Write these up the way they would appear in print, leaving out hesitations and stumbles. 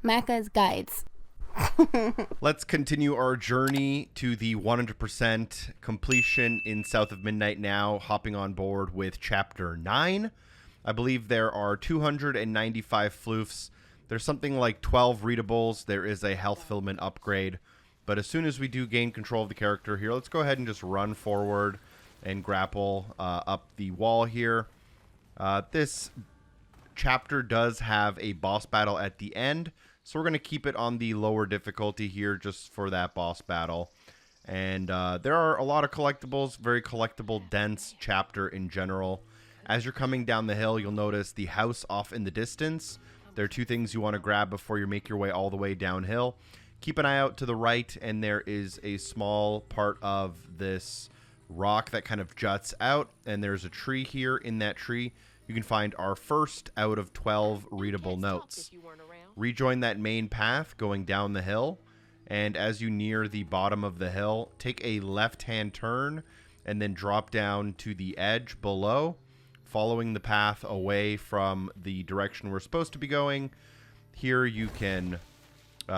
Macca's guides. Let's continue our journey to the 100% completion in South of Midnight now, hopping on board with Chapter 9. I believe there are 295 floofs. There's something like 12 readables. There is a health filament upgrade. But as soon as we do gain control of the character here, let's go ahead and just run forward and grapple up the wall here. This chapter does have a boss battle at the end, so we're going to keep it on the lower difficulty here just for that boss battle. And there are a lot of collectibles, very collectible dense chapter in general. As you're coming down the hill, you'll notice the house off in the distance. There are two things you want to grab before you make your way all the way downhill. Keep an eye out to the right, and there is a small part of this rock that kind of juts out, and there's a tree here. In that tree, you can find our first out of 12 readable notes. Rejoin that main path going down the hill, and as you near the bottom of the hill, take a left-hand turn and then drop down to the edge below, following the path away from the direction we're supposed to be going. Here you can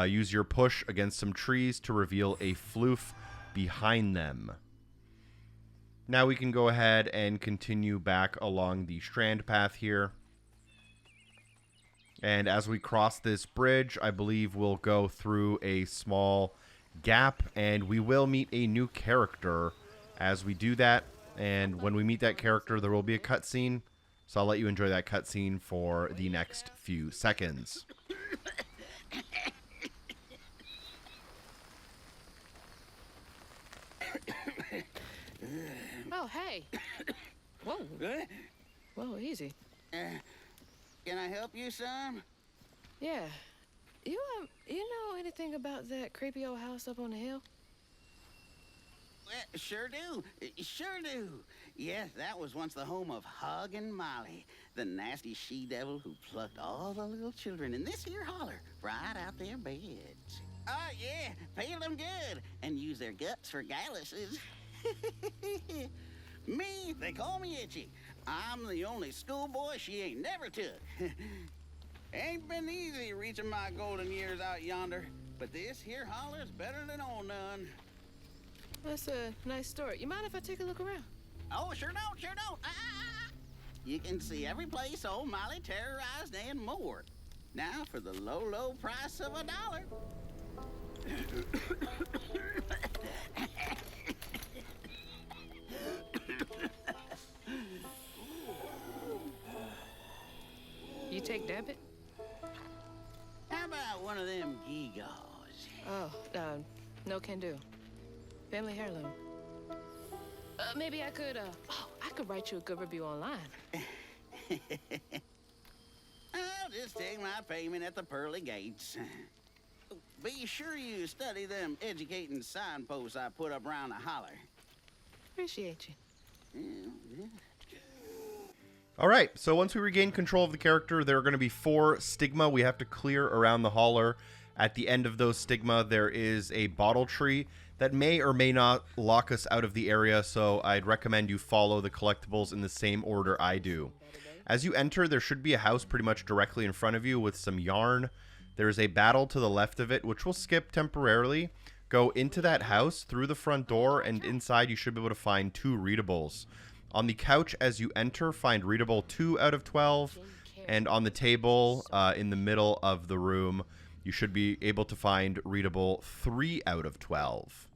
use your push against some trees to reveal a floof behind them. Now we can go ahead and continue back along the strand path here. And as we cross this bridge, I believe we'll go through a small gap, and we will meet a new character as we do that. And when we meet that character, there will be a cutscene. So I'll let you enjoy that cutscene for the next few seconds. Oh, hey. Whoa. Whoa, easy. Can I help you, son? Yeah. You know anything about that creepy old house up on the hill? Well, sure do. Sure do. Yes, that was once the home of Hug and Molly, the nasty she-devil who plucked all the little children in this here holler right out their beds. Oh, yeah, peel them good and use their guts for galluses. Me, they call me Itchy. I'm the only schoolboy she ain't never took. Ain't been easy reaching my golden years out yonder, but this here holler's better than old none. That's a nice story. You mind if I take a look around? Oh, sure don't, sure don't. You can see every place old Molly terrorized and more. Now for the low, low price of $1. You take debit? How about one of them gewgaws? Oh, no can do. Family heirloom. Maybe I could, I could write you a good review online. I'll just take my payment at the pearly gates. Be sure you study them educating signposts I put up around the holler. Appreciate you. Yeah. All right, so once we regain control of the character, there are going to be 4 stigma we have to clear around the holler. At the end of those stigma, there is a bottle tree that may or may not lock us out of the area, so I'd recommend you follow the collectibles in the same order I do. As you enter, there should be a house pretty much directly in front of you with some yarn. There is a battle to the left of it, which we'll skip temporarily. Go into that house through the front door, and inside you should be able to find 2 readables. On the couch as you enter, find readable 2 out of 12, and on the table in the middle of the room, you should be able to find readable 3 out of 12.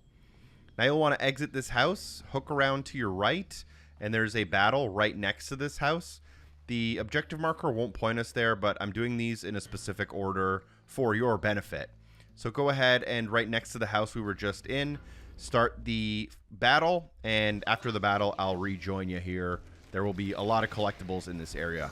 Now you'll want to exit this house, hook around to your right, and there's a battle right next to this house. The objective marker won't point us there, but I'm doing these in a specific order for your benefit. So go ahead and right next to the house we were just in, start the battle, and after the battle, I'll rejoin you here. There will be a lot of collectibles in this area.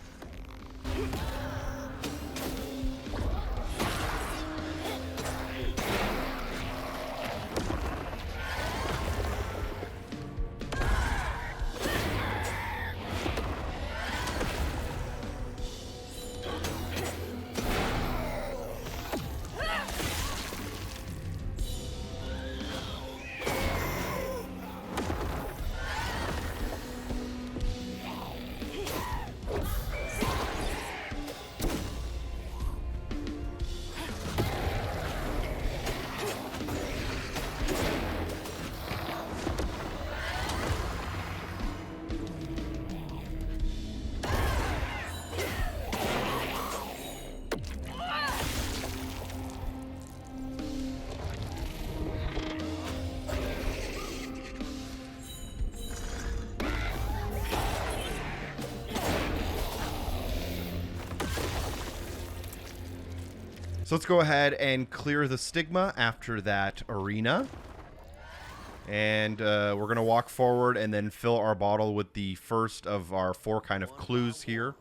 So let's go ahead and clear the stigma after that arena. And we're going to walk forward and then fill our bottle with the first of our 4 kind of clues here.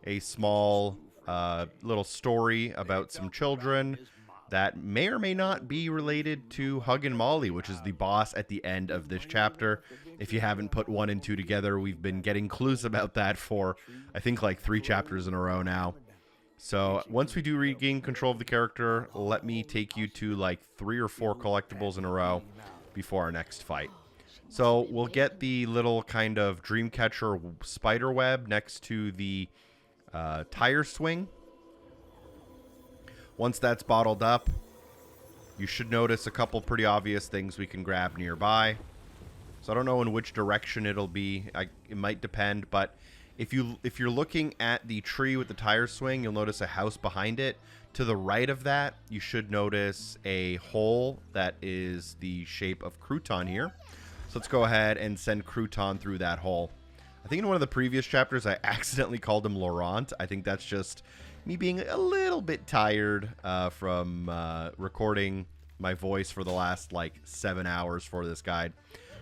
A small little story about some children that may or may not be related to Hug and Molly, which is the boss at the end of this chapter. If you haven't put 1 and 2 together, we've been getting clues about that for, I think, like 3 chapters in a row now. So once we do regain control of the character, let me take you to like 3 or 4 collectibles in a row before our next fight. So we'll get the little kind of Dreamcatcher spider web next to the tire swing. Once that's bottled up, you should notice a couple pretty obvious things we can grab nearby. So I don't know in which direction it'll be. It might depend, but if you're looking at the tree with the tire swing, you'll notice a house behind it. To the right of that, you should notice a hole that is the shape of Crouton here. So let's go ahead and send Crouton through that hole. I think in one of the previous chapters, I accidentally called him Laurent. I think that's just me being a little bit tired from recording my voice for the last like 7 hours for this guide.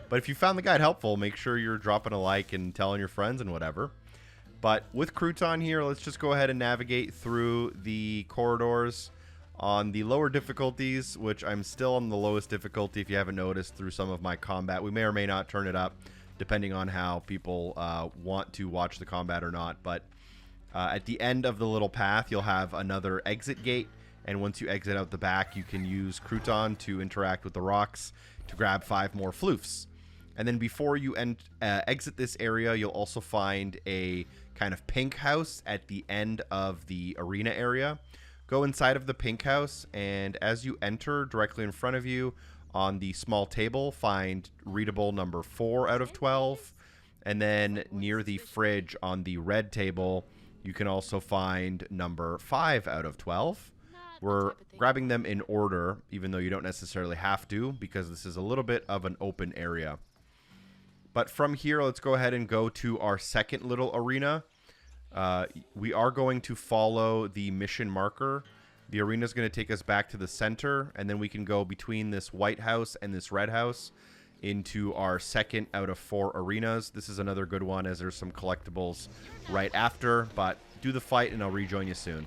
But if you found the guide helpful, make sure you're dropping a like and telling your friends and whatever. But with Crouton here, let's just go ahead and navigate through the corridors on the lower difficulties, which I'm still on the lowest difficulty if you haven't noticed through some of my combat. We may or may not turn it up depending on how people want to watch the combat or not. But at the end of the little path, you'll have another exit gate. And once you exit out the back, you can use Crouton to interact with the rocks to grab 5 more Floofs. And then before you exit this area, you'll also find a kind of pink house at the end of the arena area. Go inside of the pink house, and as you enter, directly in front of you on the small table, find readable number 4 out of 12. And then near the fridge on the red table, you can also find number 5 out of 12. We're grabbing them in order, even though you don't necessarily have to, because this is a little bit of an open area. But from here, let's go ahead and go to our second little arena. We are going to follow the mission marker. The arena is going to take us back to the center, and then we can go between this white house and this red house into our second out of 4 arenas. This is another good one, as there's some collectibles right after. But do the fight, and I'll rejoin you soon.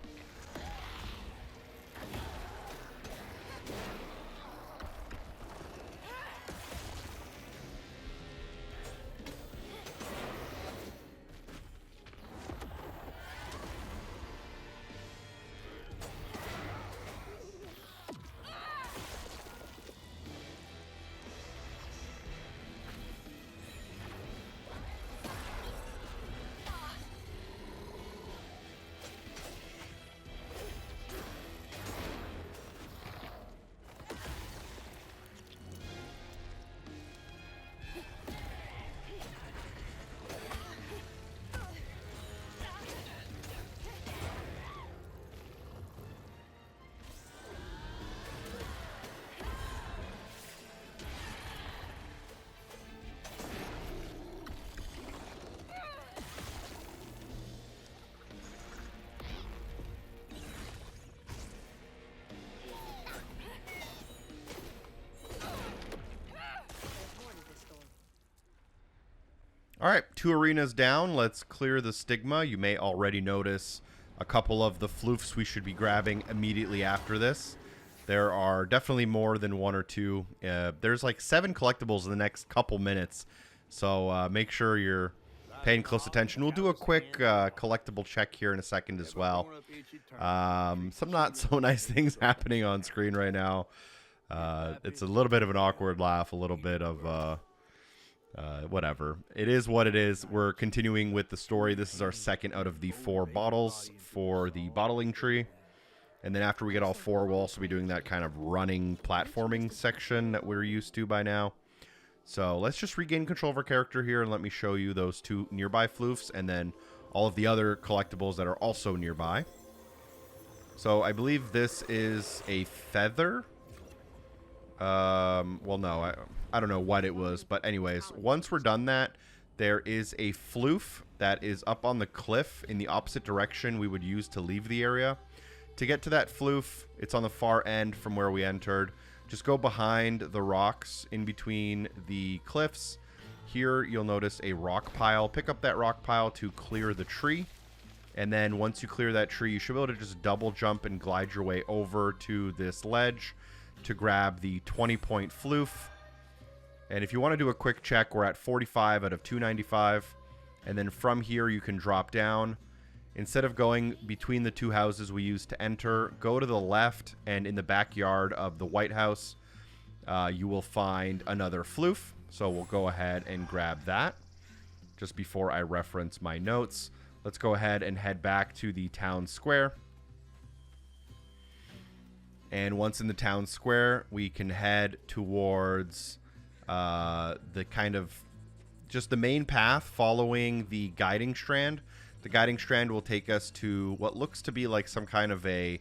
All right, 2 arenas down. Let's clear the stigma. You may already notice a couple of the floofs we should be grabbing immediately after this. There are definitely more than 1 or 2. There's like 7 collectibles in the next couple minutes, so make sure you're paying close attention. We'll do a quick collectible check here in a second as well. Some not so nice things happening on screen right now. It's a little bit of an awkward laugh, a little bit of whatever. It is what it is. We're continuing with the story. This is our second out of the 4 bottles for the bottling tree. And then after we get all 4, we'll also be doing that kind of running platforming section that we're used to by now. So let's just regain control of our character here and let me show you those 2 nearby floofs and then all of the other collectibles that are also nearby. So I believe this is a feather. Well, no, I don't know what it was, but anyways, once we're done that, there is a floof that is up on the cliff in the opposite direction we would use to leave the area. To get to that floof, it's on the far end from where we entered. Just go behind the rocks in between the cliffs. Here you'll notice a rock pile. Pick up that rock pile to clear the tree. And then once you clear that tree, you should be able to just double jump and glide your way over to this ledge to grab the 20-point floof. And if you want to do a quick check, we're at 45 out of 295. And then from here, you can drop down. Instead of going between the two houses we used to enter, go to the left, and in the backyard of the White House, you will find another floof. So we'll go ahead and grab that. Just before I reference my notes, let's go ahead and head back to the town square. And once in the town square, we can head towards the kind of just the main path following the guiding strand. The guiding strand will take us to what looks to be like some kind of a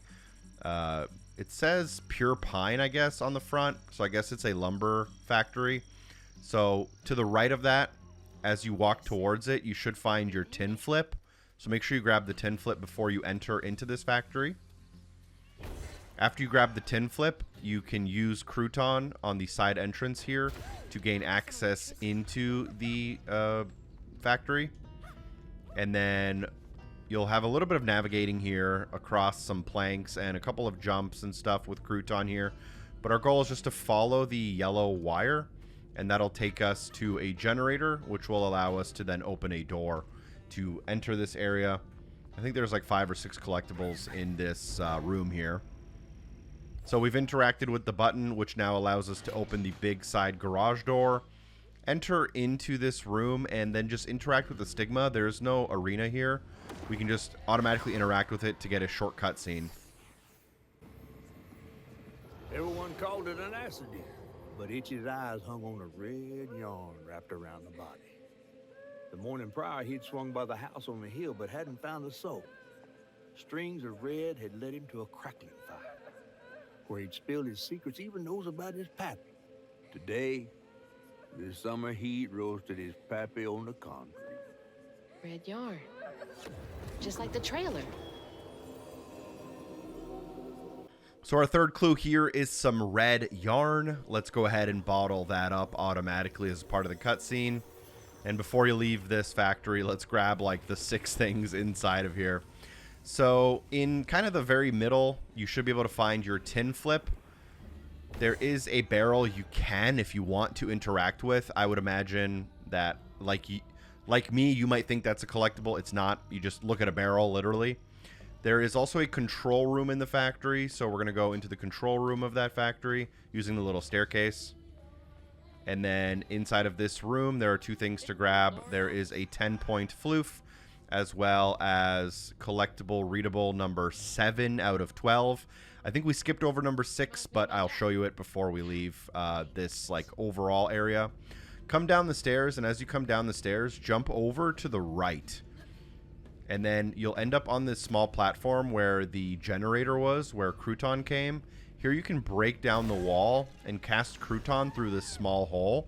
it says pure pine, I guess, on the front, so I guess it's a lumber factory. So to the right of that, as you walk towards it, you should find your tin flip. So make sure you grab the tin flip before you enter into this factory. After you grab the tin flip, you can use crouton on the side entrance here to gain access into the factory. And then you'll have a little bit of navigating here across some planks and a couple of jumps and stuff with crouton here. But our goal is just to follow the yellow wire, and that'll take us to a generator, which will allow us to then open a door to enter this area. I think there's like 5 or 6 collectibles in this room here. So we've interacted with the button, which now allows us to open the big side garage door, enter into this room, and then just interact with the stigma. There's no arena here. We can just automatically interact with it to get a short cutscene. Everyone called it an acid, but Itchy's eyes hung on a red yarn wrapped around the body. The morning prior, he'd swung by the house on the hill, but hadn't found a soul. Strings of red had led him to a crackling fire, where he'd spilled his secrets, even knows about his pappy. Today, the summer heat roasted his pappy on the concrete. Red yarn. Just like the trailer. So our third clue here is some red yarn. Let's go ahead and bottle that up automatically as part of the cutscene. And before you leave this factory, let's grab like the 6 things inside of here. So in kind of the very middle, you should be able to find your tin flip. There is a barrel you can, if you want to interact with. I would imagine that like me, you might think that's a collectible. It's not. You just look at a barrel, literally. There is also a control room in the factory, so we're going to go into the control room of that factory using the little staircase. And then inside of this room, there are 2 things to grab. There is a 10-point floof, as well as collectible readable number 7 out of 12. I think we skipped over number 6, but I'll show you it before we leave this like overall area. Come down the stairs, and as you come down the stairs, jump over to the right. And then you'll end up on this small platform where the generator was, where crouton came. Here you can break down the wall and cast crouton through this small hole.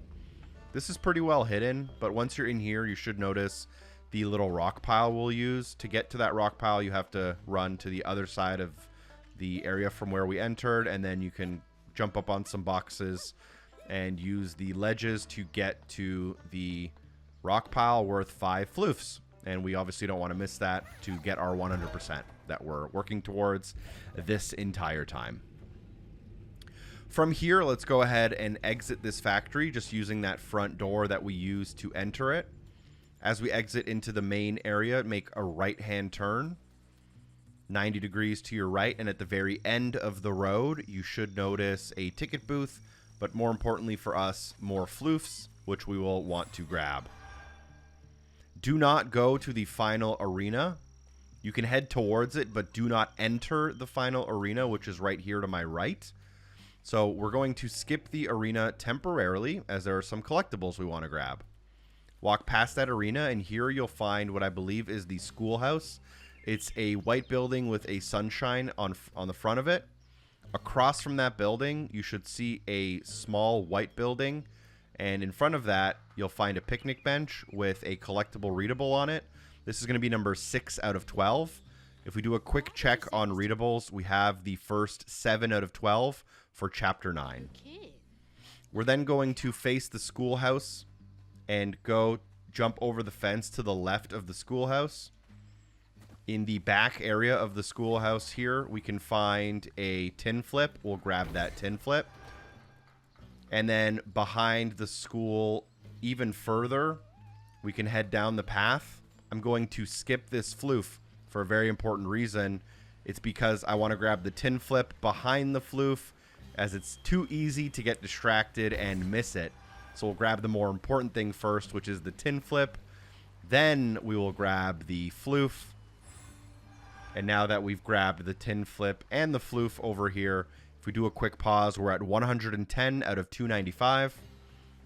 This is pretty well hidden, but once you're in here, you should notice the little rock pile we'll use. To get to that rock pile, you have to run to the other side of the area from where we entered, and then you can jump up on some boxes and use the ledges to get to the rock pile worth 5 floofs. And we obviously don't want to miss that to get our 100% that we're working towards this entire time. From here, let's go ahead and exit this factory just using that front door that we used to enter it. As we exit into the main area, make a right-hand turn, 90 degrees to your right, and at the very end of the road, you should notice a ticket booth, but more importantly for us, more floofs, which we will want to grab. Do not go to the final arena. You can head towards it, but do not enter the final arena, which is right here to my right. So we're going to skip the arena temporarily, as there are some collectibles we want to grab. Walk past that arena, and here you'll find what I believe is the Schoolhouse. It's a white building with a sunshine on the front of it. Across from that building, you should see a small white building, and in front of that, you'll find a picnic bench with a collectible readable on it. This is going to be number 6 out of 12. If we do a quick check on readables, we have the first 7 out of 12 for Chapter 9. We're then going to face the schoolhouse and go jump over the fence to the left of the schoolhouse. In the back area of the schoolhouse here, we can find a tin flip. We'll grab that tin flip. And then behind the school, even further, we can head down the path. I'm going to skip this floof for a very important reason. It's because I want to grab the tin flip behind the floof, as it's too easy to get distracted and miss it. So we'll grab the more important thing first, which is the tin flip. Then we will grab the floof. And now that we've grabbed the tin flip and the floof over here, if we do a quick pause, we're at 110 out of 295.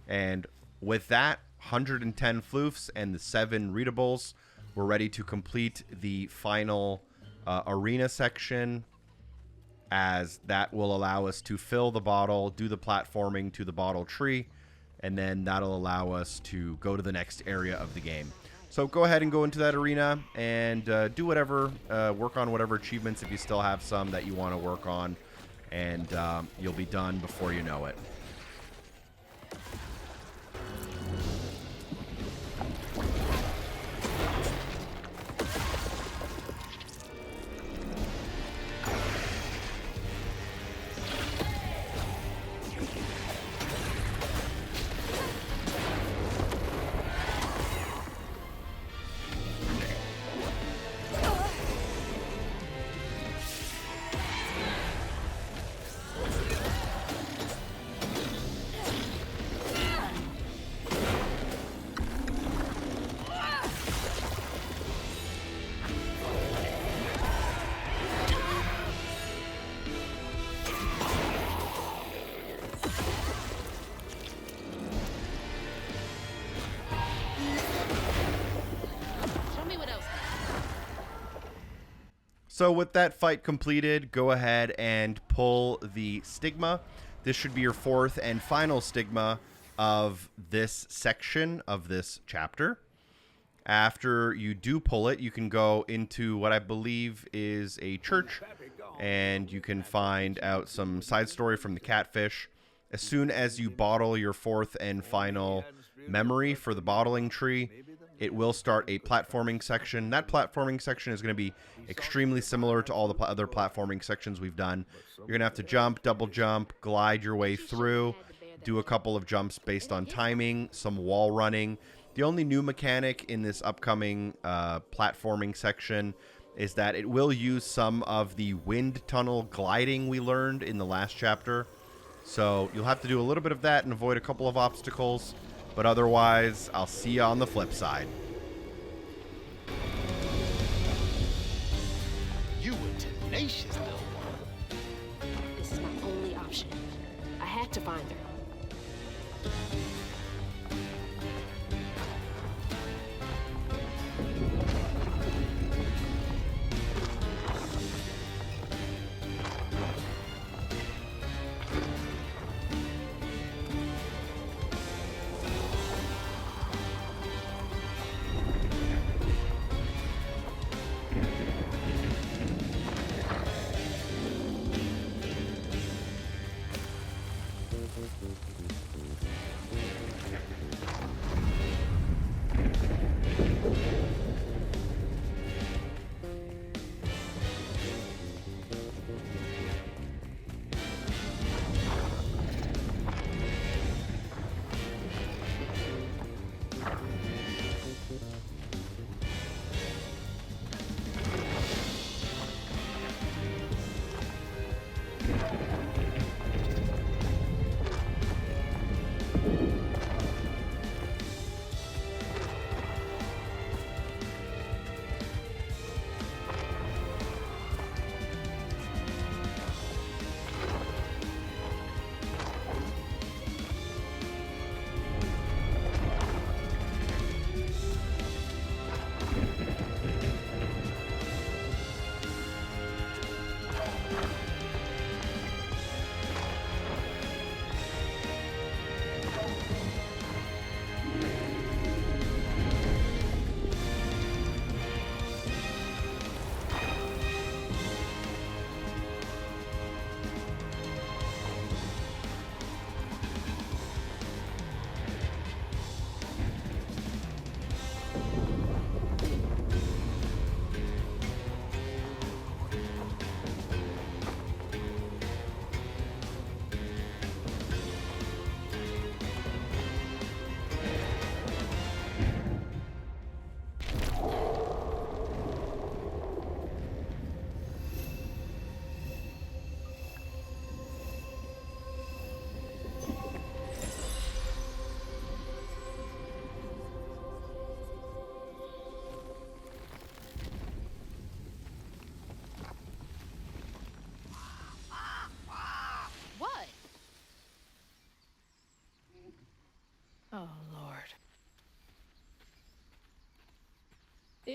And with that, 110 floofs and the 7 readables, we're ready to complete the final arena section, as that will allow us to fill the bottle, do the platforming to the bottle tree, and then that'll allow us to go to the next area of the game. So go ahead and go into that arena and do whatever, work on whatever achievements if you still have some that you want to work on, and you'll be done before you know it. So with that fight completed, go ahead and pull the stigma. This should be your 4th and final stigma of this section of this chapter. After you do pull it, you can go into what I believe is a church, and you can find out some side story from the Catfish. As soon as you bottle your 4th and final memory for the bottling tree, it will start a platforming section. That platforming section is going to be extremely similar to all the other platforming sections we've done. You're going to have to jump, double jump, glide your way through, do a couple of jumps based on timing, some wall running. The only new mechanic in this upcoming platforming section is that it will use some of the wind tunnel gliding we learned in the last chapter. So you'll have to do a little bit of that and avoid a couple of obstacles. But otherwise, I'll see you on the flip side. You were tenacious, though. This is my only option. I had to find her.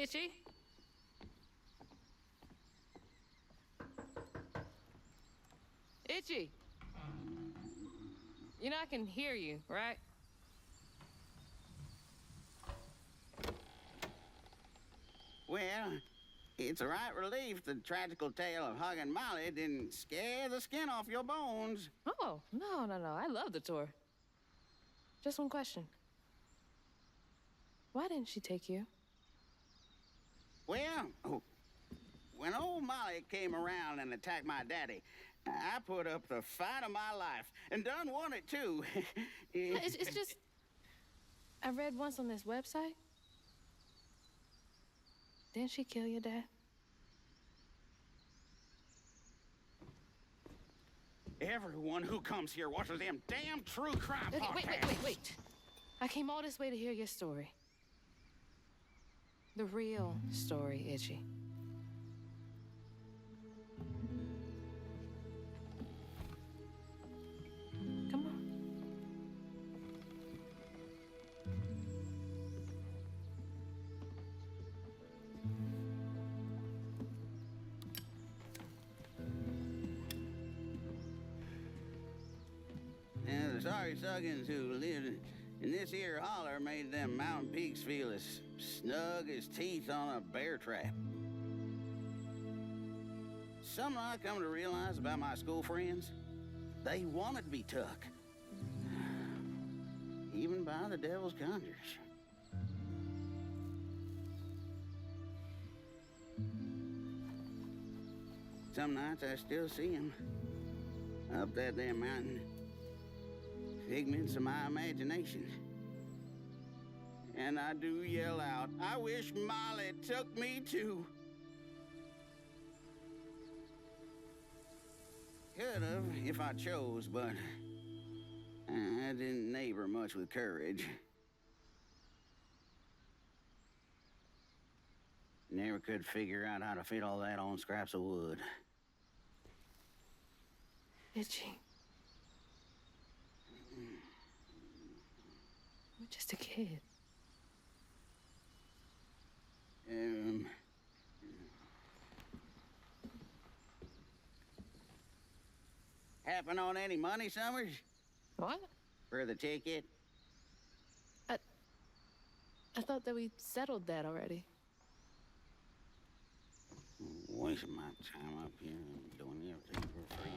Itchy? Itchy. You know I can hear you, right? Well, it's a right relief the tragical tale of Hug and Molly didn't scare the skin off your bones. Oh, no. I love the tour. Just one question. Why didn't she take you? Well, when old Molly came around and attacked my daddy, I put up the fight of my life and done won it too. It's just... I read once on this website. Didn't she kill your dad? Everyone who comes here watches them damn true crime Okay, podcasts. wait. I came all this way to hear your story. The real story, Itchy. Come on. And the sorry suggins who lived in this here holler made them mountain peaks feel as snug as teeth on a bear trap. Something I come to realize about my school friends, they wanted to be took. Even by the devil's conjures. Some nights I still see them up that damn mountain. Figments of my imagination. And I do yell out, I wish Molly took me too. Could have if I chose, but I didn't neighbor much with courage. Never could figure out how to fit all that on scraps of wood. Itchy. You're just a kid. Happen on any money, Summers? What? For the ticket? I thought that we settled that already. Wasting my time up here doing everything for free.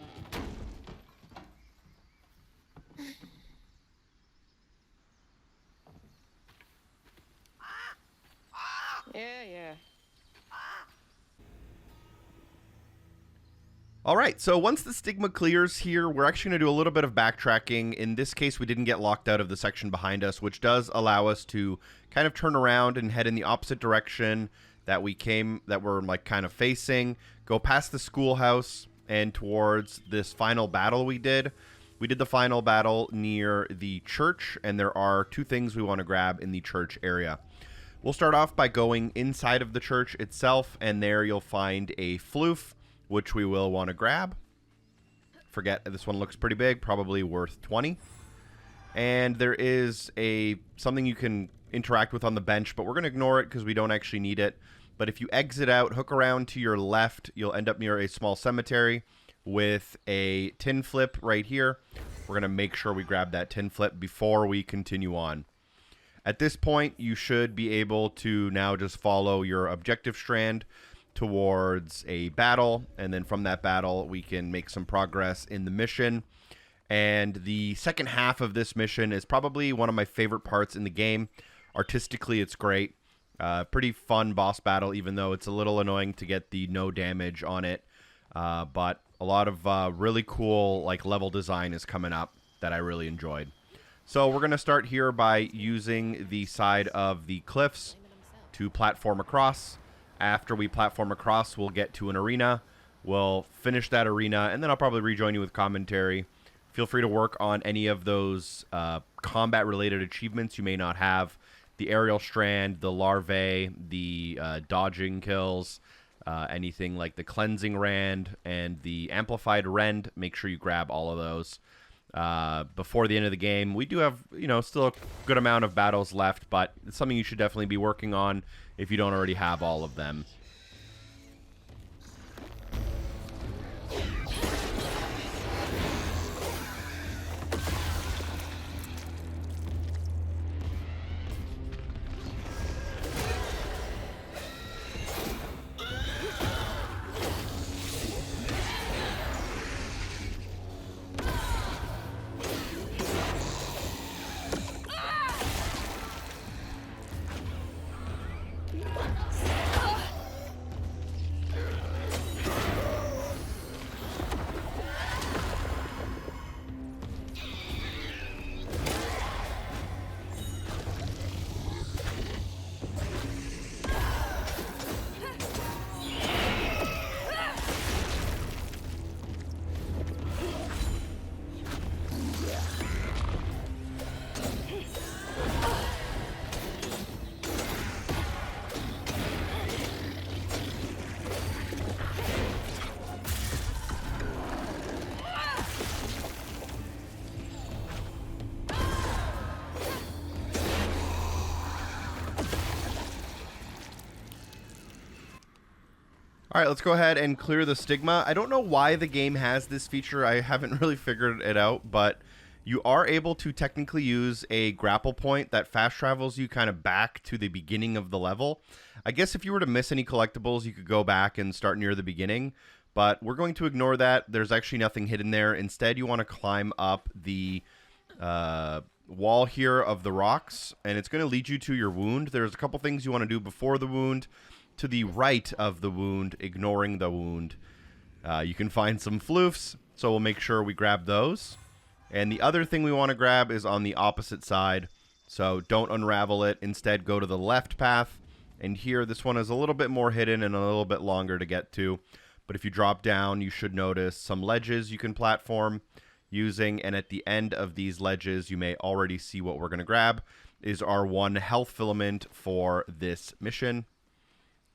Yeah. All right, so once the stigma clears here, we're actually going to do a little bit of backtracking. In this case, we didn't get locked out of the section behind us, which does allow us to kind of turn around and head in the opposite direction that we're like kind of facing, go past the schoolhouse and towards this final battle we did. We did the final battle near the church, and there are two things we want to grab in the church area. We'll start off by going inside of the church itself, and there you'll find a floof, which we will want to grab. Forget, this one looks pretty big, probably worth 20. And there is something you can interact with on the bench, but we're going to ignore it because we don't actually need it. But if you exit out, hook around to your left, you'll end up near a small cemetery with a tin flip right here. We're going to make sure we grab that tin flip before we continue on. At this point, you should be able to now just follow your objective strand towards a battle, and then from that battle we can make some progress in the mission. And the second half of this mission is probably one of my favorite parts in the game. Artistically, it's great. Pretty fun boss battle, even though it's a little annoying to get the no damage on it. But a lot of really cool level design is coming up that I really enjoyed. So we're going to start here by using the side of the cliffs to platform across. After we platform across, we'll get to an arena. We'll finish that arena, and then I'll probably rejoin you with commentary. Feel free to work on any of those combat-related achievements you may not have. The aerial strand, the larvae, the dodging kills, anything like the cleansing rend and the amplified rend. Make sure you grab all of those. before the end of the game. We do have, still a good amount of battles left, but it's something you should definitely be working on if you don't already have all of them. All right, let's go ahead and clear the stigma. I don't know why the game has this feature. I haven't really figured it out, but you are able to technically use a grapple point that fast travels you kind of back to the beginning of the level. I guess if you were to miss any collectibles, you could go back and start near the beginning, but we're going to ignore that. There's actually nothing hidden there. Instead, you want to climb up the wall here of the rocks, and it's going to lead you to your wound. There's a couple things you want to do before the wound. To the right of the wound, ignoring the wound, you can find some floofs, so we'll make sure we grab those. And the other thing we want to grab is on the opposite side, so don't unravel it. Instead, go to the left path, and here, this one is a little bit more hidden and a little bit longer to get to. But if you drop down, you should notice some ledges you can platform using, and at the end of these ledges, you may already see what we're going to grab, is our 1 health filament for this mission.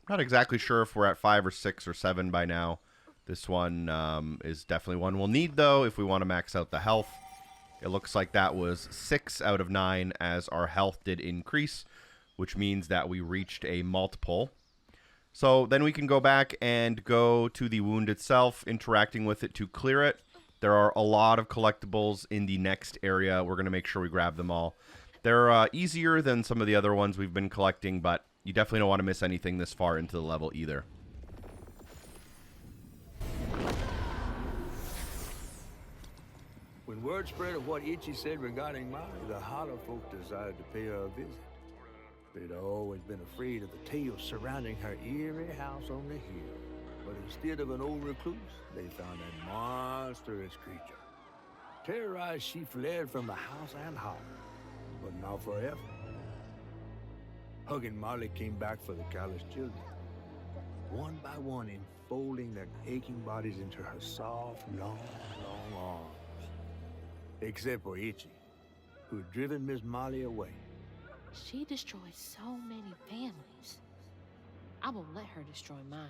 Not exactly sure if we're at 5 or 6 or 7 by now. This one is definitely one we'll need, though, if we want to max out the health. It looks like that was 6 out of 9 as our health did increase, which means that we reached a multiple. So then we can go back and go to the wound itself, interacting with it to clear it. There are a lot of collectibles in the next area. We're going to make sure we grab them all. They're easier than some of the other ones we've been collecting, but you definitely don't want to miss anything this far into the level either. When word spread of what Itchy said regarding Molly, the Hollow folk decided to pay her a visit. They'd always been afraid of the tales surrounding her eerie house on the hill. But instead of an old recluse, they found a monstrous creature. Terrorized, she fled from the house and holler, but not forever. Hug and Molly came back for the callous children, one by one enfolding their aching bodies into her soft, long arms. Except for Itchy, who had driven Miss Molly away. She destroyed so many families. I won't let her destroy mine.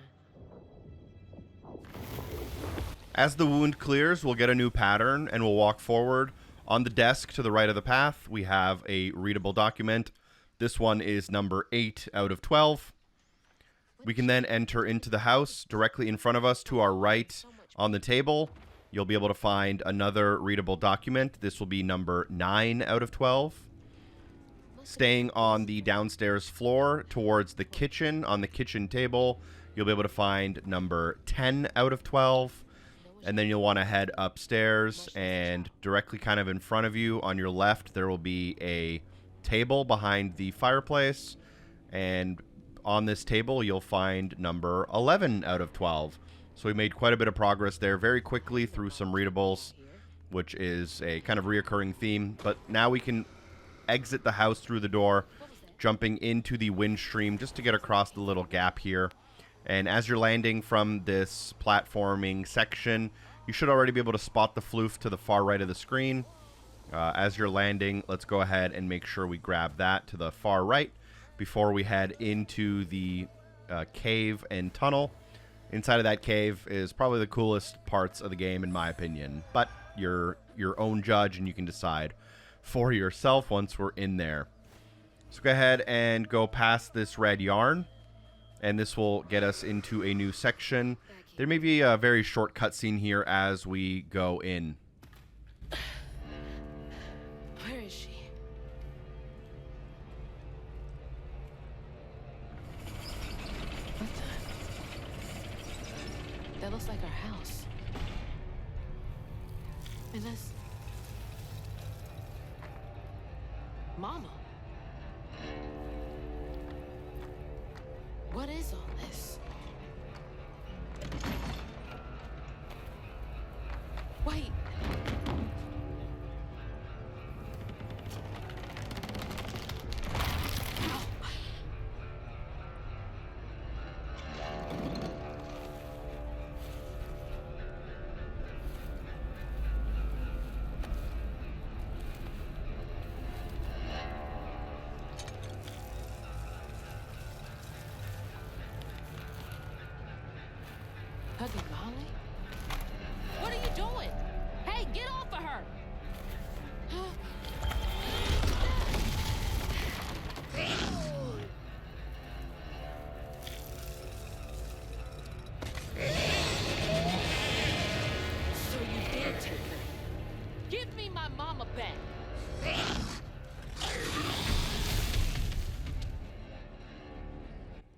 As the wound clears, we'll get a new pattern, and we'll walk forward. On the desk to the right of the path, we have a readable document. This one is number 8 out of 12. We can then enter into the house. Directly in front of us to our right on the table, you'll be able to find another readable document. This will be number 9 out of 12. Staying on the downstairs floor towards the kitchen, on the kitchen table, you'll be able to find number 10 out of 12. And then you'll want to head upstairs, and directly kind of in front of you on your left, there will be a table behind the fireplace, and on this table you'll find number 11 out of 12. So we made quite a bit of progress there very quickly through some readables, which is a kind of reoccurring theme. But now we can exit the house through the door, jumping into the wind stream just to get across the little gap here. And as you're landing from this platforming section, you should already be able to spot the floof to the far right of the screen. As you're landing, let's go ahead and make sure we grab that to the far right before we head into the cave and tunnel. inside of that cave is probably the coolest parts of the game, in my opinion. But you're your own judge, and you can decide for yourself once we're in there. So go ahead and go past this red yarn, and this will get us into a new section. There may be a very short cutscene here as we go in. Where is she? What the? That looks like our house. And that's... Mama. What is all this? Wait. Hugging Molly? What are you doing? Hey, get off of her! So you did take her. Give me my mama back.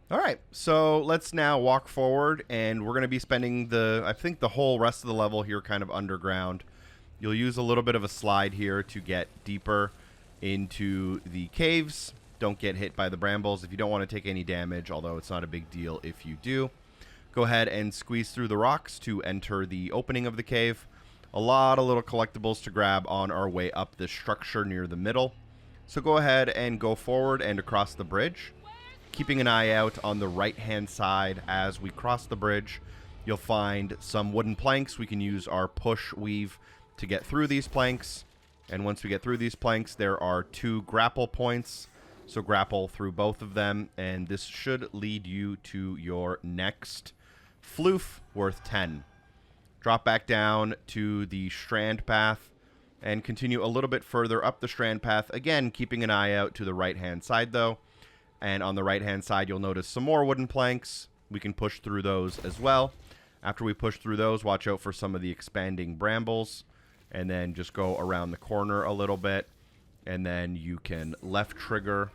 All right, so let's now walk forward, and we're going to be spending I think the whole rest of the level here kind of underground. You'll use a little bit of a slide here to get deeper into the caves. Don't get hit by the brambles if you don't want to take any damage, although it's not a big deal if you do. Go ahead and squeeze through the rocks to enter the opening of the cave. A lot of little collectibles to grab on our way up this structure near the middle. So go ahead and go forward and across the bridge. Keeping an eye out on the right-hand side as we cross the bridge, you'll find some wooden planks. We can use our push weave to get through these planks. And once we get through these planks, there are 2 grapple points. So grapple through both of them, and this should lead you to your next floof worth 10. Drop back down to the strand path and continue a little bit further up the strand path. Again, keeping an eye out to the right-hand side, though. And on the right-hand side, you'll notice some more wooden planks. We can push through those as well. After we push through those, watch out for some of the expanding brambles. And then just go around the corner a little bit. And then you can left trigger.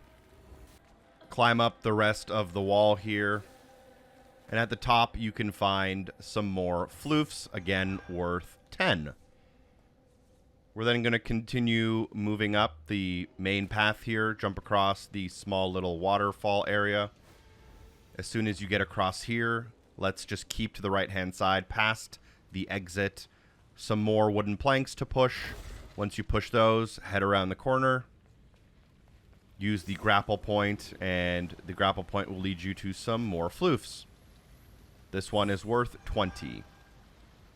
Climb up the rest of the wall here. And at the top, you can find some more floofs. Again, worth 10. We're then going to continue moving up the main path here, jump across the small little waterfall area. As soon as you get across here, let's just keep to the right-hand side past the exit. Some more wooden planks to push. Once you push those, head around the corner. Use the grapple point, and the grapple point will lead you to some more floofs. This one is worth 20.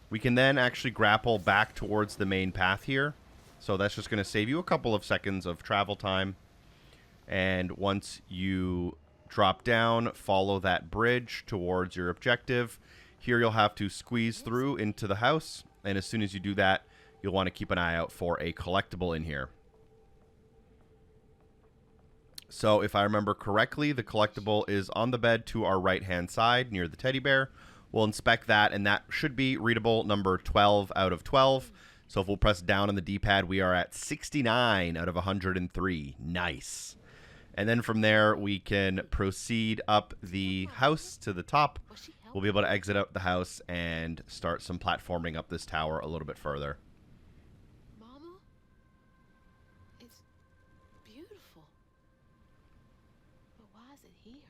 We can then actually grapple back towards the main path here. So that's just going to save you a couple of seconds of travel time. And once you drop down, follow that bridge towards your objective. Here you'll have to squeeze through into the house. And as soon as you do that, you'll want to keep an eye out for a collectible in here. So if I remember correctly, the collectible is on the bed to our right-hand side near the teddy bear. We'll inspect that, and that should be readable number 12 out of 12. So if we'll press down on the D-pad, we are at 69 out of 103. Nice. And then from there, we can proceed up the house to the top. We'll be able to exit out the house and start some platforming up this tower a little bit further. Mama? It's beautiful. But why is it here?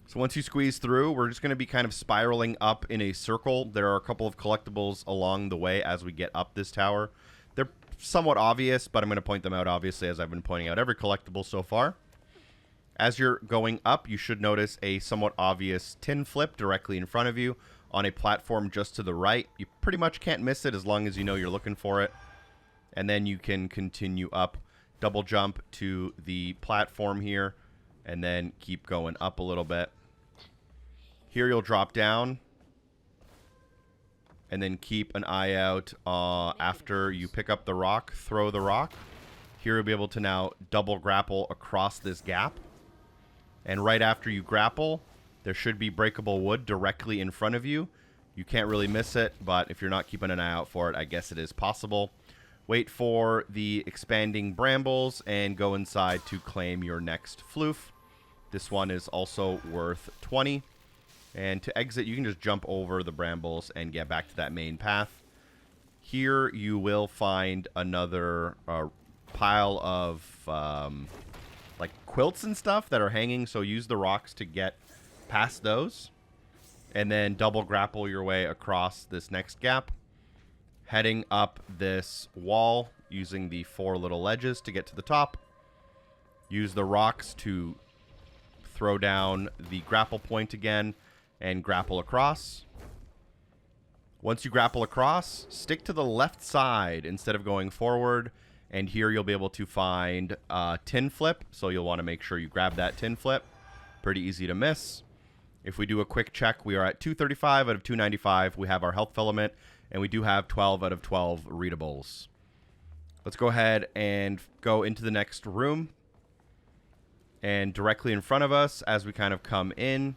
So once you squeeze through, we're just going to be kind of spiraling up in a circle. There are a couple of collectibles along the way as we get up this tower. They're somewhat obvious, but I'm going to point them out, obviously, as I've been pointing out every collectible so far. As you're going up, you should notice a somewhat obvious tin flip directly in front of you on a platform just to the right. You pretty much can't miss it as long as you know you're looking for it. And then you can continue up, double jump to the platform here, and then keep going up a little bit. Here you'll drop down and then keep an eye out after you pick up the rock, throw the rock. Here you'll be able to now double grapple across this gap. And right after you grapple, there should be breakable wood directly in front of you. You can't really miss it, but if you're not keeping an eye out for it, I guess it is possible. Wait for the expanding brambles and go inside to claim your next floof. This one is also worth 20. And to exit, you can just jump over the brambles and get back to that main path. Here you will find another pile of like quilts and stuff that are hanging, so use the rocks to get past those. And then double grapple your way across this next gap, heading up this wall using the 4 little ledges to get to the top. Use the rocks to throw down the grapple point again and grapple across. Once you grapple across, stick to the left side instead of going forward, and here you'll be able to find a tin flip, so you'll want to make sure you grab that tin flip. Pretty easy to miss. If we do a quick check, we are at 235 out of 295. We have our health filament, and we do have 12 out of 12 readables. Let's go ahead and go into the next room. And directly in front of us, as we kind of come in,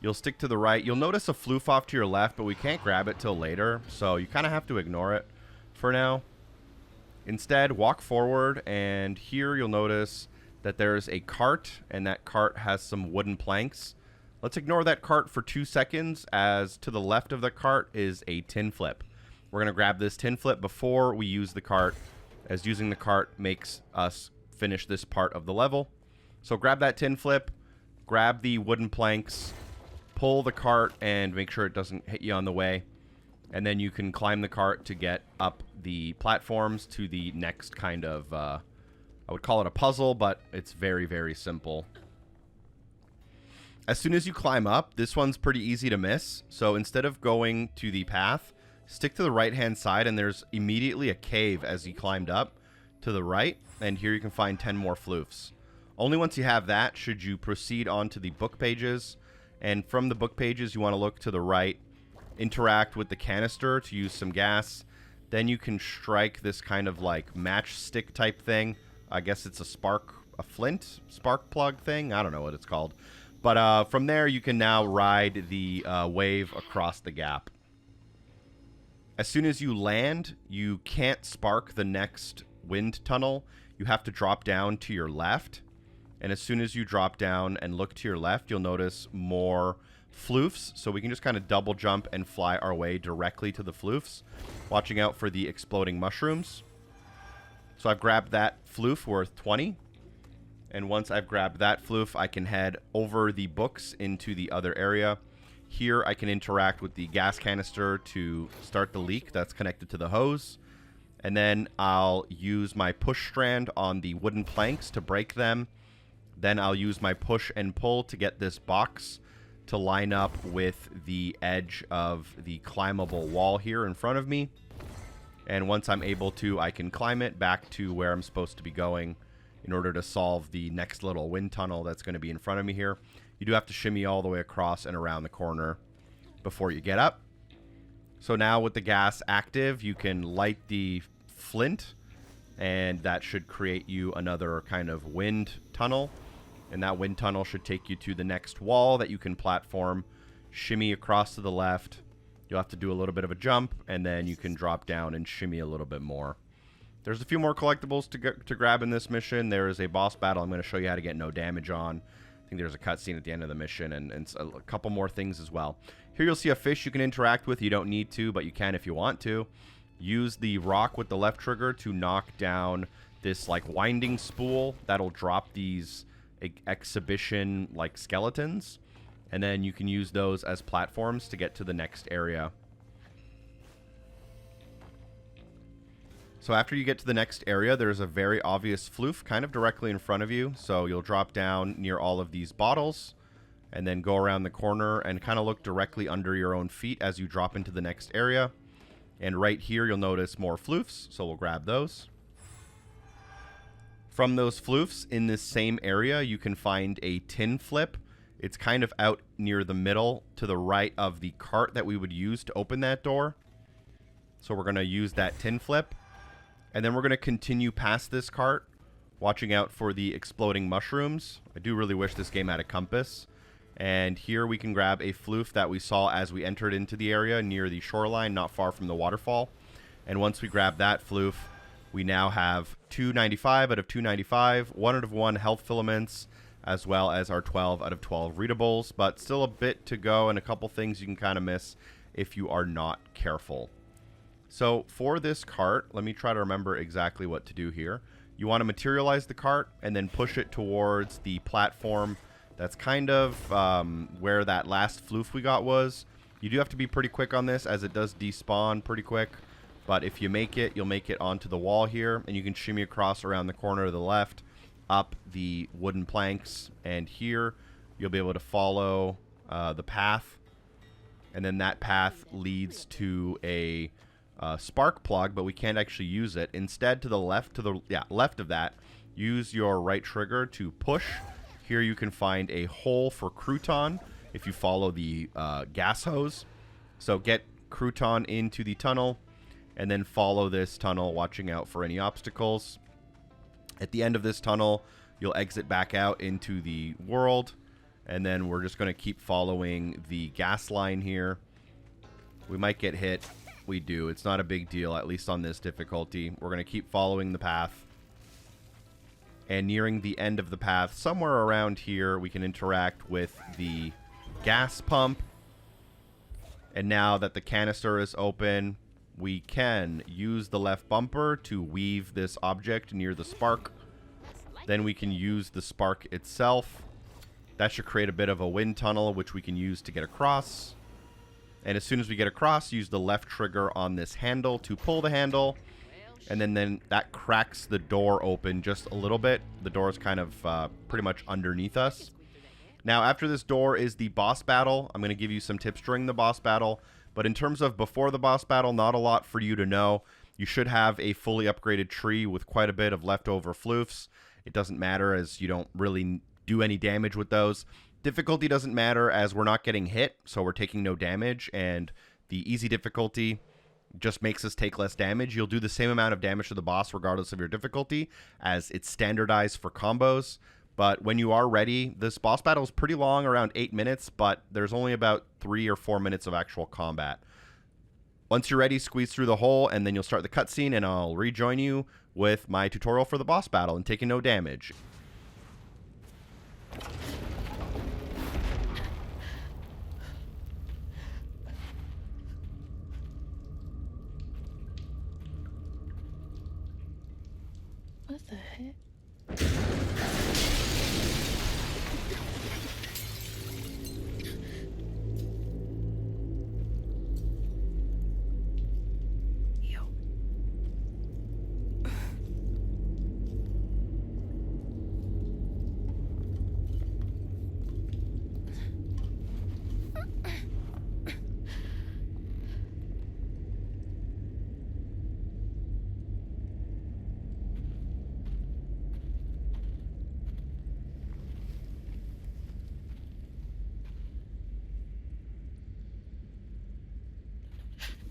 you'll stick to the right. You'll notice a floof off to your left, but we can't grab it till later, so you kind of have to ignore it for now. Instead, walk forward, and here you'll notice that there's a cart, and that cart has some wooden planks. Let's ignore that cart for 2 seconds, as to the left of the cart is a tin flip. We're going to grab this tin flip before we use the cart, as using the cart makes us finish this part of the level. So grab that tin flip, grab the wooden planks, pull the cart, and make sure it doesn't hit you on the way. And then you can climb the cart to get up the platforms to the next kind of, I would call it a puzzle, but it's very, very simple. As soon as you climb up, this one's pretty easy to miss. So instead of going to the path, stick to the right-hand side, and there's immediately a cave as you climbed up to the right. And here you can find 10 more floofs. Only once you have that should you proceed on to the book pages. And from the book pages, you want to look to the right, interact with the canister to use some gas. Then you can strike this kind of like matchstick type thing. I guess it's a flint spark plug thing. I don't know what it's called. But from there, you can now ride the wave across the gap. As soon as you land, you can't spark the next wind tunnel. You have to drop down to your left. And as soon as you drop down and look to your left, you'll notice more floofs. So we can just kind of double jump and fly our way directly to the floofs, watching out for the exploding mushrooms. So I've grabbed that floof worth 20. And once I've grabbed that floof, I can head over the books into the other area. Here I can interact with the gas canister to start the leak that's connected to the hose. And then I'll use my push strand on the wooden planks to break them. Then I'll use my push and pull to get this box to line up with the edge of the climbable wall here in front of me. And once I'm able to, I can climb it back to where I'm supposed to be going in order to solve the next little wind tunnel that's going to be in front of me here. You do have to shimmy all the way across and around the corner before you get up. So now with the gas active, you can light the flint, and that should create you another kind of wind tunnel. And that wind tunnel should take you to the next wall that you can platform, shimmy across to the left. You'll have to do a little bit of a jump, and then you can drop down and shimmy a little bit more. There's a few more collectibles to grab in this mission. There is a boss battle I'm going to show you how to get no damage on. I think there's a cutscene at the end of the mission, and a couple more things as well. Here you'll see a fish you can interact with. You don't need to, but you can if you want to. Use the rock with the left trigger to knock down this like winding spool that'll drop these exhibition like skeletons, and then you can use those as platforms to get to the next area. So after you get to the next area, there's a very obvious floof kind of directly in front of you. So you'll drop down near all of these bottles and then go around the corner and kind of look directly under your own feet as you drop into the next area. And right here, you'll notice more floofs. So we'll grab those. From those floofs in this same area, you can find a tin flip. It's kind of out near the middle to the right of the cart that we would use to open that door. So we're going to use that tin flip. And then we're going to continue past this cart, watching out for the exploding mushrooms. I do really wish this game had a compass. And here we can grab a floof that we saw as we entered into the area near the shoreline, not far from the waterfall. And once we grab that floof, we now have 295 out of 295, 1 out of 1 health filaments, as well as our 12 out of 12 readables. But still a bit to go and a couple things you can kind of miss if you are not careful. So for this cart, let me try to remember exactly what to do here. You want to materialize the cart and then push it towards the platform. That's kind of where that last floof we got was. You do have to be pretty quick on this as it does despawn pretty quick. But if you make it, you'll make it onto the wall here. And you can shimmy across around the corner to the left, up the wooden planks. And here, you'll be able to follow the path. And then that path leads to a spark plug, but we can't actually use it. Instead, to the left, left of that, use your right trigger to push. Here you can find a hole for crouton if you follow the gas hose. So get crouton into the tunnel and then follow this tunnel, watching out for any obstacles. At the end of this tunnel, you'll exit back out into the world, and then we're just going to keep following the gas line here. We might get hit. We do. It's not a big deal, at least on this difficulty. We're going to keep following the path. And nearing the end of the path, somewhere around here, we can interact with the gas pump. And now that the canister is open, we can use the left bumper to weave this object near the spark. Then we can use the spark itself. That should create a bit of a wind tunnel, which we can use to get across. And as soon as we get across, use the left trigger on this handle to pull the handle. And then that cracks the door open just a little bit. The door is kind of pretty much underneath us. Now, after this door is the boss battle. I'm going to give you some tips during the boss battle. But in terms of before the boss battle, not a lot for you to know. You should have a fully upgraded tree with quite a bit of leftover floofs. It doesn't matter as you don't really do any damage with those. Difficulty doesn't matter as we're not getting hit, so we're taking no damage. And the easy difficulty just makes us take less damage. You'll do the same amount of damage to the boss regardless of your difficulty, as it's standardized for combos. But when you are ready, this boss battle is pretty long, around 8 minutes, but there's only about 3 or 4 minutes of actual combat. Once you're ready, squeeze through the hole, and then you'll start the cutscene, and I'll rejoin you with my tutorial for the boss battle and taking no damage. What the heck?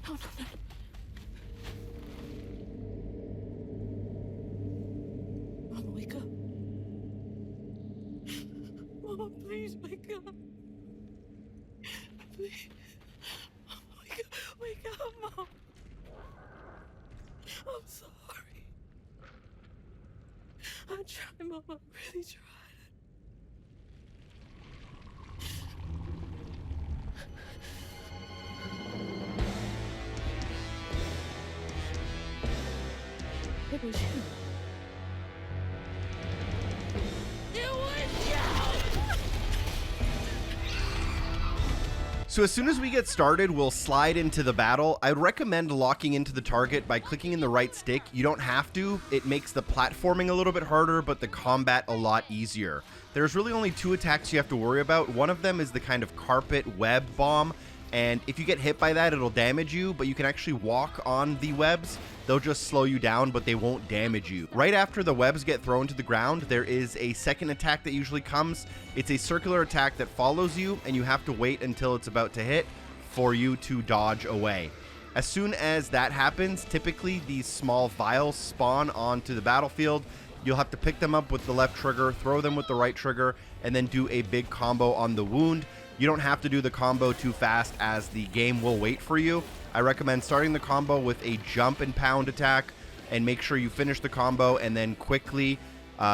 No, no, no. Mama, wake up. Mama, please wake up. Please. Mama, wake up. Wake up, Mom. I'm sorry. I tried, Mama. I really tried. It was you. It was you! So as soon as we get started, we'll slide into the battle. I'd recommend locking into the target by clicking in the right stick. You don't have to. It makes the platforming a little bit harder, but the combat a lot easier. There's really only 2 attacks you have to worry about. One of them is the kind of carpet web bomb, And if you get hit by that, it'll damage you, but you can actually walk on the webs. They'll just slow you down, but they won't damage you. Right after the webs get thrown to the ground, there is a second attack that usually comes. It's a circular attack that follows you, and you have to wait until it's about to hit for you to dodge away. As soon as that happens, typically these small vials spawn onto the battlefield. You'll have to pick them up with the left trigger, throw them with the right trigger, and then do a big combo on the wound. You don't have to do the combo too fast, as the game will wait for you. I recommend starting the combo with a jump and pound attack, and make sure you finish the combo, and then quickly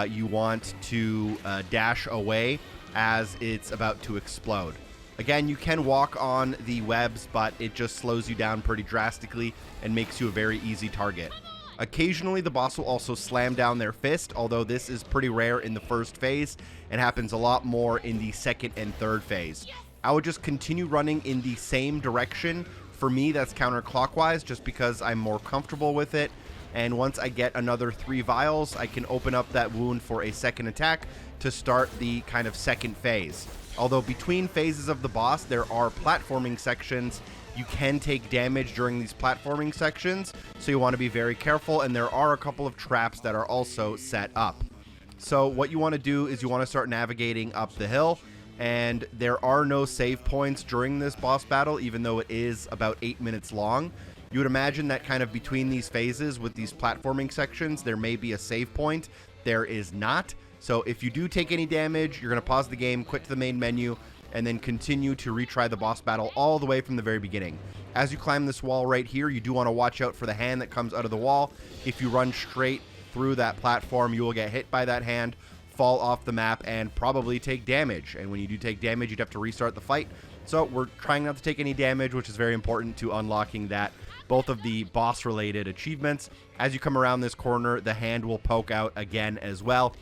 you want to dash away as it's about to explode. Again, you can walk on the webs, but it just slows you down pretty drastically and makes you a very easy target. Occasionally, the boss will also slam down their fist, although this is pretty rare in the first phase and happens a lot more in the second and third phase. I would just continue running in the same direction. For me, that's counterclockwise, just because I'm more comfortable with it. And once I get another 3 vials, I can open up that wound for a second attack to start the kind of second phase. Although between phases of the boss, there are platforming sections. You can take damage during these platforming sections, so you want to be very careful, and there are a couple of traps that are also set up. So what you want to do is you want to start navigating up the hill, and there are no save points during this boss battle, even though it is about 8 minutes long. You would imagine that kind of between these phases with these platforming sections, there may be a save point. There is not. So if you do take any damage, you're going to pause the game, quit to the main menu, and then continue to retry the boss battle all the way from the very beginning. As you climb this wall right here, you do want to watch out for the hand that comes out of the wall. If you run straight through that platform, you will get hit by that hand, fall off the map, and probably take damage. And when you do take damage, you'd have to restart the fight. So we're trying not to take any damage, which is very important to unlocking that, both of the boss-related achievements. As you come around this corner, the hand will poke out again as well.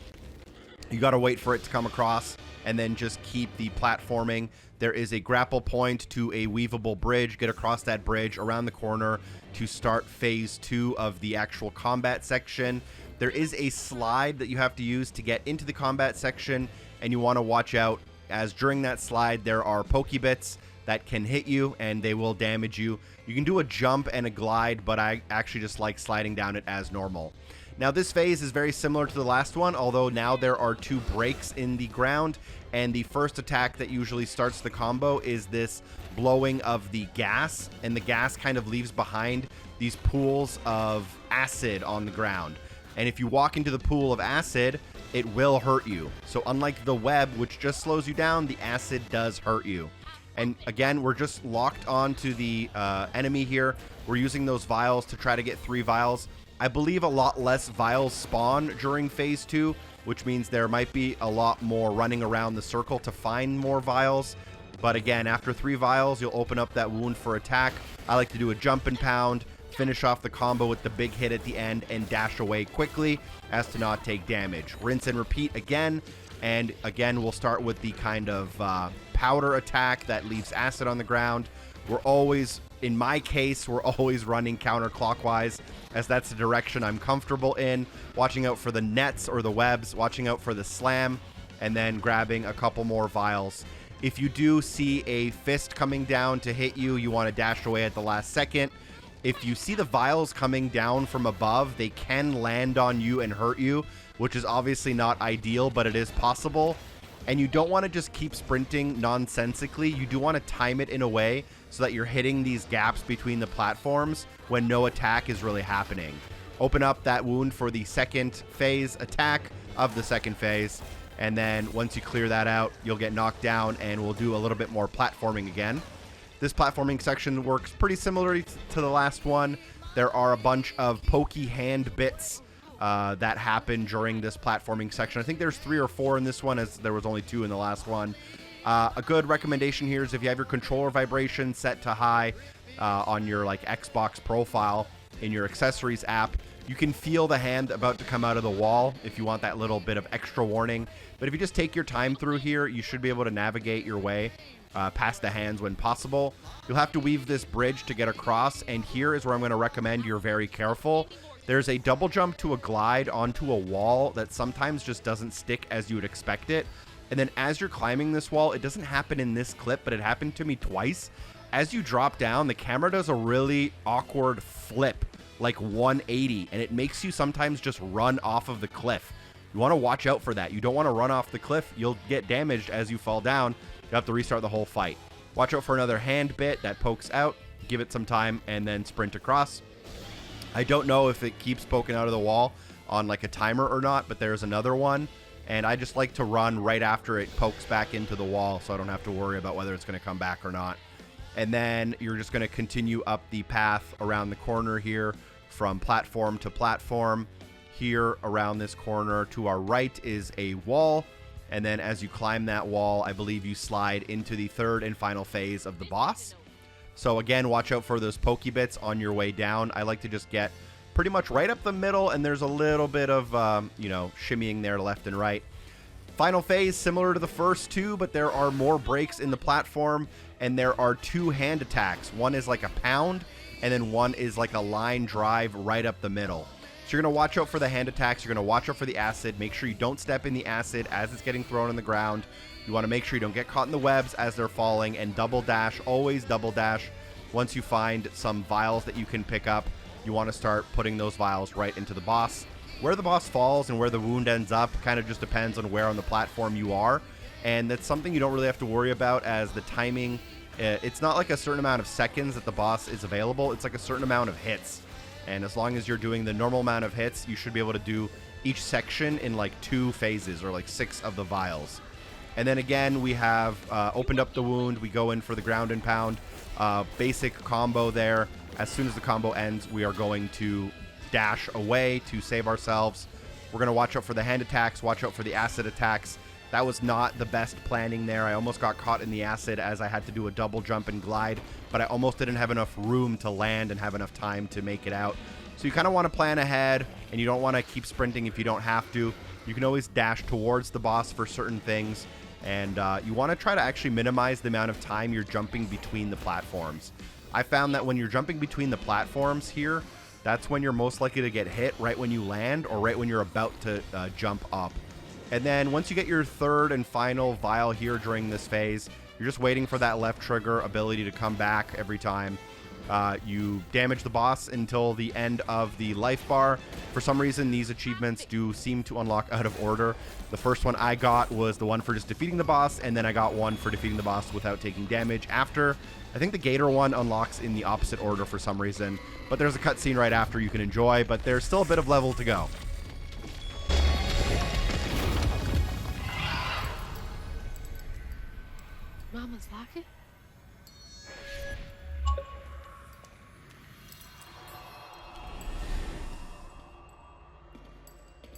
You got to wait for it to come across and then just keep the platforming. There is a grapple point to a weavable bridge. Get across that bridge around the corner to start phase 2 of the actual combat section. There is a slide that you have to use to get into the combat section, and you want to watch out, as during that slide there are pokebits that can hit you and they will damage you. You can do a jump and a glide, but I actually just like sliding down it as normal. Now this phase is very similar to the last one, although now there are 2 breaks in the ground, and the first attack that usually starts the combo is this blowing of the gas, and the gas kind of leaves behind these pools of acid on the ground. And if you walk into the pool of acid, it will hurt you. So unlike the web, which just slows you down, the acid does hurt you. And again, we're just locked onto the enemy here. We're using those vials to try to get 3 vials. I believe a lot less vials spawn during phase 2, which means there might be a lot more running around the circle to find more vials. But again, after 3 vials, you'll open up that wound for attack. I like to do a jump and pound, finish off the combo with the big hit at the end, and dash away quickly as to not take damage. Rinse and repeat again, and again, we'll start with the kind of powder attack that leaves acid on the ground. We're always, in my case, we're always running counterclockwise, as that's the direction I'm comfortable in, watching out for the nets or the webs, watching out for the slam, and then grabbing a couple more vials. If you do see a fist coming down to hit you, you want to dash away at the last second. If you see the vials coming down from above, they can land on you and hurt you, which is obviously not ideal, but it is possible. And you don't want to just keep sprinting nonsensically. You do want to time it in a way so that you're hitting these gaps between the platforms when no attack is really happening. Open up that wound for the second phase attack of the second phase, and then once you clear that out, you'll get knocked down, and we'll do a little bit more platforming again. This platforming section works pretty similarly to the last one. There are a bunch of pokey hand bits that happen during this platforming section. I think there's 3 or 4 in this one, as there was only 2 in the last one. A good recommendation here is if you have your controller vibration set to high on your like Xbox profile in your accessories app, you can feel the hand about to come out of the wall if you want that little bit of extra warning. But if you just take your time through here, you should be able to navigate your way past the hands when possible. You'll have to weave this bridge to get across, and here is where I'm going to recommend you're very careful. There's a double jump to a glide onto a wall that sometimes just doesn't stick as you would expect it. And then as you're climbing this wall, it doesn't happen in this clip, but it happened to me twice. as you drop down, the camera does a really awkward flip, like 180, and it makes you sometimes just run off of the cliff. You want to watch out for that. You don't want to run off the cliff. You'll get damaged as you fall down. You have to restart the whole fight. Watch out for another hand bit that pokes out. Give it some time and then sprint across. I don't know if it keeps poking out of the wall on like a timer or not, but there's another one. And I just like to run right after it pokes back into the wall so I don't have to worry about whether it's going to come back or not. And then you're just going to continue up the path around the corner here from platform to platform. Here around this corner to our right is a wall. And then as you climb that wall, I believe you slide into the third and final phase of the boss. So again, watch out for those pokey bits on your way down. I like to just get pretty much right up the middle, and there's a little bit of, shimmying there left and right. Final phase, similar to the first two, but there are more breaks in the platform, and there are two hand attacks. One is like a pound, and then one is like a line drive right up the middle. So you're going to watch out for the hand attacks. You're going to watch out for the acid. Make sure you don't step in the acid as it's getting thrown on the ground. You want to make sure you don't get caught in the webs as they're falling, and double dash, always double dash. Once you find some vials that you can pick up, you want to start putting those vials right into the boss. Where the boss falls and where the wound ends up kind of just depends on where on the platform you are. And that's something you don't really have to worry about, as the timing, it's not like a certain amount of seconds that the boss is available. It's like a certain amount of hits. And as long as you're doing the normal amount of hits, you should be able to do each section in like 2 phases or like 6 of the vials. And then again, we have opened up the wound. We go in for the ground and pound. Basic combo there. As soon as the combo ends, we are going to dash away to save ourselves. We're going to watch out for the hand attacks, watch out for the acid attacks. That was not the best planning there. I almost got caught in the acid as I had to do a double jump and glide, but I almost didn't have enough room to land and have enough time to make it out. So you kind of want to plan ahead, and you don't want to keep sprinting if you don't have to. You can always dash towards the boss for certain things, and you want to try to actually minimize the amount of time you're jumping between the platforms. I found that when you're jumping between the platforms here, that's when you're most likely to get hit, right when you land or right when you're about to jump up. And then once you get your third and final vial here during this phase, you're just waiting for that left trigger ability to come back every time. You damage the boss until the end of the life bar. For some reason, these achievements do seem to unlock out of order. The first one I got was the one for just defeating the boss, and then I got one for defeating the boss without taking damage after. I think the Gator one unlocks in the opposite order for some reason, but there's a cutscene right after you can enjoy, but there's still a bit of level to go. Mama's locket?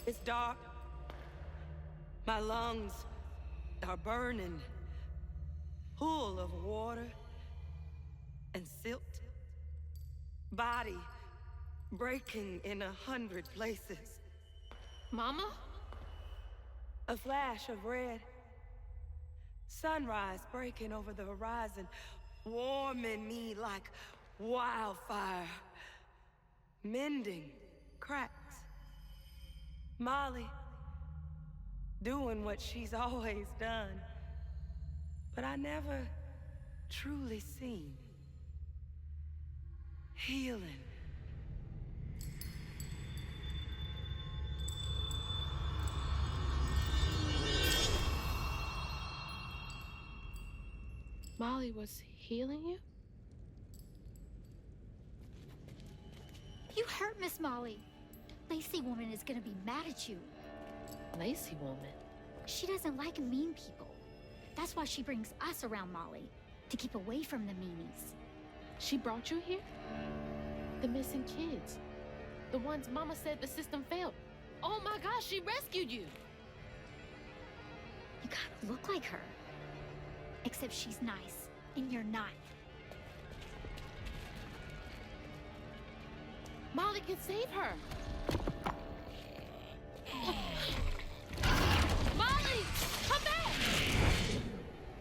It's dark. My lungs are burning, full of water and silt. Body breaking in 100 places. Mama? A flash of red. Sunrise breaking over the horizon, warming me like wildfire. Mending cracks. Molly, doing what she's always done, but I never truly seen. Healing. Molly was healing you? You hurt Miss Molly. Lacey woman is gonna be mad at you. Lacey woman? She doesn't like mean people. That's why she brings us around Molly, to keep away from the meanies. She brought you here? The missing kids. The ones Mama said the system failed. Oh my gosh, she rescued you! You gotta look like her. Except she's nice, and you're not. Molly can save her! Molly! Come back!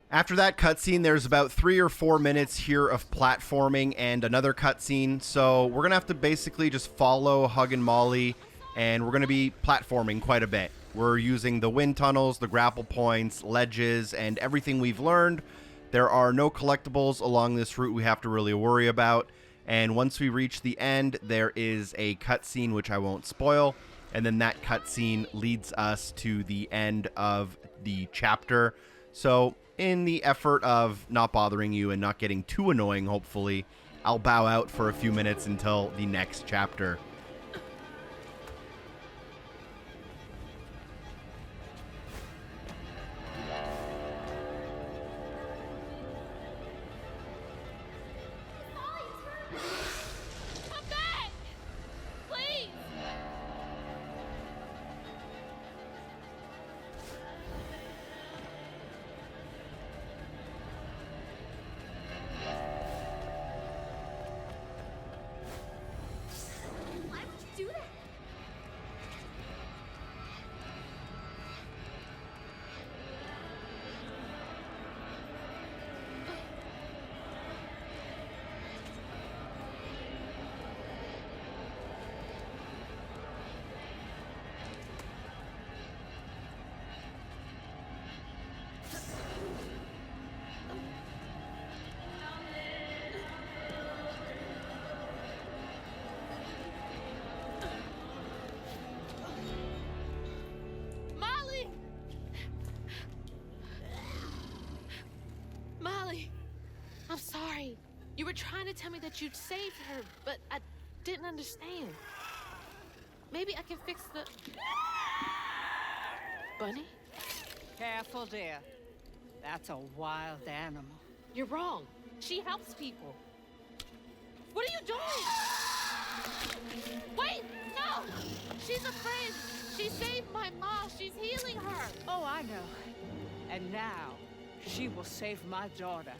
After that cutscene, there's about 3 or 4 minutes here of platforming and another cutscene. So we're going to have to basically just follow Hug and Molly, and we're going to be platforming quite a bit. We're using the wind tunnels, the grapple points, ledges, and everything we've learned There are no collectibles along this route we have to really worry about. And once we reach the end, there is a cutscene, which I won't spoil. And then that cutscene leads us to the end of the chapter. So in the effort of not bothering you and not getting too annoying, hopefully, I'll bow out for a few minutes until the next chapter. Come back! Please! Why would you do that? Molly! Molly! I'm sorry. You were trying to tell me that you'd saved her, but I didn't understand. Maybe I can fix the... Bunny? Careful, dear. That's a wild animal. You're wrong. She helps people. What are you doing? Wait! No! She's a friend. She saved my mom. She's healing her. Oh, I know. And now, she will save my daughter.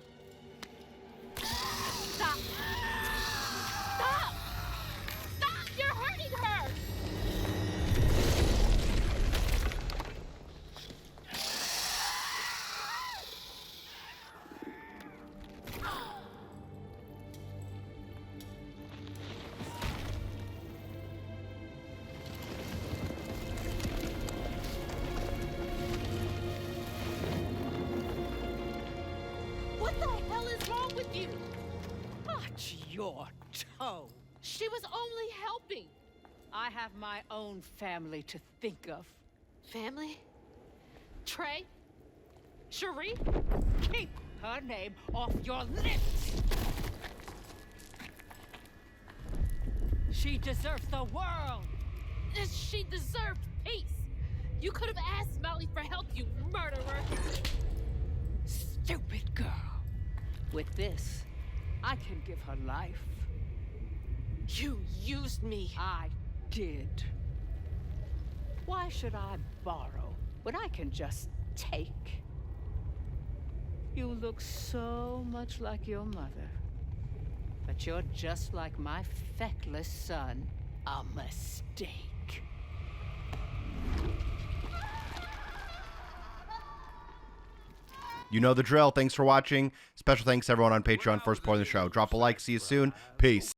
Stop! Stop! Stop! You're hurting her! What the hell is wrong with you? Watch your toe. She was only helping. I have my own family to think of. Family? Trey? Cherie? Keep her name off your lips! She deserves the world! She deserved peace. You could have asked Molly for help, you murderer. Stupid girl. With this, I can give her life. You used me. I did. Why should I borrow when I can just take? You look so much like your mother. But you're just like my feckless son. A mistake. You know the drill. Thanks for watching. Special thanks to everyone on Patreon for supporting the show. Drop a like. See you soon. Peace.